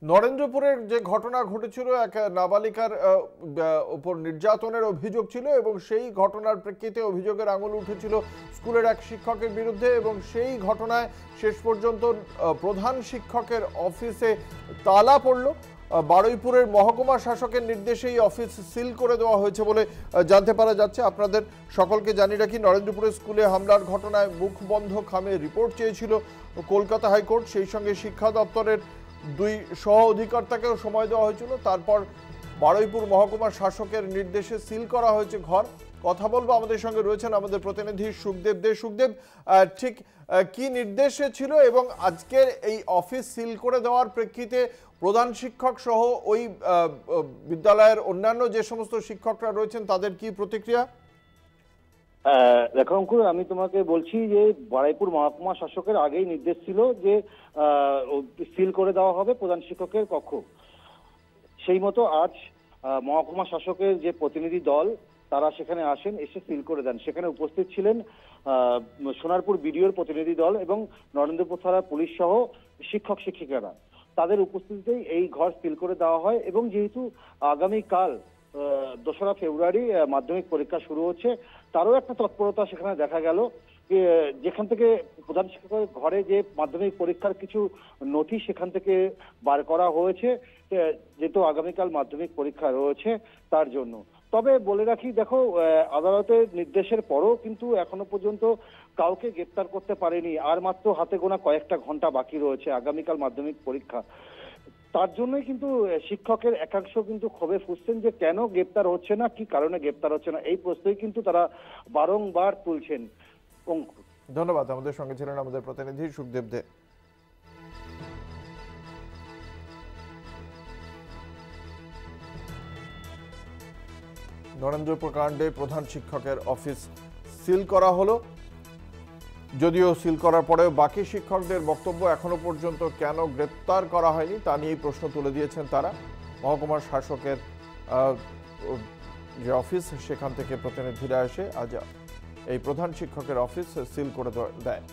নরেন্দ্রপুরের যে ঘটনা ঘটেছিল, এক নাবালিকার উপর নির্যাতনের অভিযোগ ছিল এবং সেই ঘটনার প্রেক্ষিতে অভিযোগের আঙুল উঠেছিল স্কুলের এক শিক্ষকের বিরুদ্ধে এবং সেই ঘটনায় শেষ পর্যন্ত প্রধান শিক্ষকের অফিসে তালা পড়ল। বারুইপুরের মহকুমা শাসকের নির্দেশে এই অফিস সিল করে দেওয়া হয়েছে বলে জানতে পারা যাচ্ছে। আপনাদের সকলকে জানিয়ে রাখি, নরেন্দ্রপুরের স্কুলে হামলার ঘটনায় মুখবন্ধ খামে রিপোর্ট চেয়েছিল কলকাতা হাইকোর্ট। সেই সঙ্গে শিক্ষা দপ্তরের দুই সহ অধিকর্তাকেও সময় দেওয়া হয়েছিল। তারপর বারুইপুর মহকুমা শাসকের নির্দেশে সিল করা হয়েছে ঘর। কথা বলবো, আমাদের সঙ্গে রয়েছেন আমাদের প্রতিনিধি সুখদেব দে। সুখদেব, ঠিক কি নির্দেশে ছিল এবং আজকের এই অফিস সিল করে দেওয়ার প্রেক্ষিতে প্রধান শিক্ষক সহ ওই বিদ্যালয়ের অন্যান্য যে সমস্ত শিক্ষকরা রয়েছেন তাদের কি প্রতিক্রিয়া? দেখো অঙ্কুর, আমি তোমাকে বলছি যে বারুইপুর মহকুমা শাসকের আগেই নির্দেশ ছিল যে সিল করে দেওয়া হবে প্রধান শিক্ষকের কক্ষ। সেই মতো আজ মহকুমা শাসকের যে প্রতিনিধি দল তারা সেখানে আসেন, এসে সিল করে দেন। সেখানে উপস্থিত ছিলেন সোনারপুর বিডিওর প্রতিনিধি দল এবং নরেন্দ্রপুর থানার পুলিশ সহ শিক্ষক শিক্ষিকারা। তাদের উপস্থিতিতেই এই ঘর সিল করে দেওয়া হয় এবং যেহেতু আগামীকাল 2রা ফেব্রুয়ারি মাধ্যমিক পরীক্ষা শুরু হচ্ছে, তারও একটা তৎপরতা সেখানে দেখা গেল। যেখান থেকে প্রধান শিক্ষকের ঘরে যে মাধ্যমিক পরীক্ষার কিছু নথি সেখান থেকে বার করা হয়েছে, যেহেতু আগামীকাল মাধ্যমিক পরীক্ষা রয়েছে তার জন্য। তবে বলে রাখি, দেখো, আদালতের নির্দেশের পরও কিন্তু এখনো পর্যন্ত কাউকে গ্রেপ্তার করতে পারেনি। আর মাত্র হাতে গোনা কয়েকটা ঘন্টা বাকি রয়েছে আগামীকাল মাধ্যমিক পরীক্ষা। তার জন্যই কিন্তু শিক্ষকের একাংশ কিন্তু ক্ষোভে ফুঁসছেন যে কেন গ্রেপ্তার হচ্ছে না, কি কারণে গ্রেপ্তার হচ্ছে না, এই প্রশ্নই কিন্তু তারা বারংবার তুলছেন। ধন্যবাদ। আমাদের সঙ্গে ছিলেন আমাদের প্রতিনিধি সুখদেব দে। নরেন্দ্রপুর কাণ্ডে প্রধান শিক্ষকের অফিস সিল করা হলো। যদিও সিল করার পরেও বাকি শিক্ষকদের বক্তব্য এখনো পর্যন্ত কেন গ্রেপ্তার করা হয়নি তা নিয়েই প্রশ্ন তুলে দিয়েছেন তারা। মহকুমার শাসকের যে অফিস সেখান থেকে প্রতিনিধিরা এসে আজ এই প্রধান শিক্ষকের অফিস সিল করে দেয়।